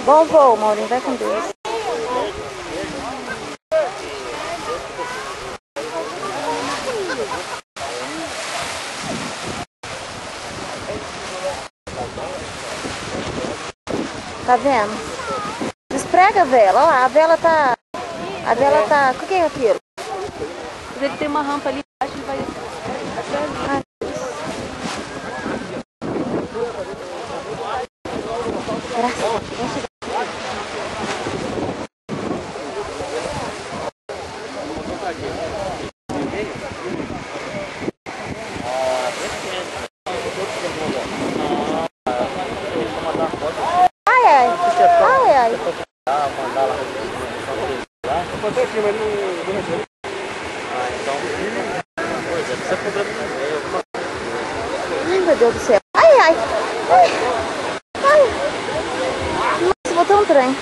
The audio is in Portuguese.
Bom voo, Maurinho. Vai com Deus. Tá vendo? Desprega a vela. Olha lá, a vela tá... A vela tá... O que é aquilo? Mas ele tem uma rampa ali embaixo e vai... Ai, graças a Deus. Ai, ai. Ai, ai. Ai, meu Deus do céu. Ai, ai. Ai. Ai. Nossa, botou um trem.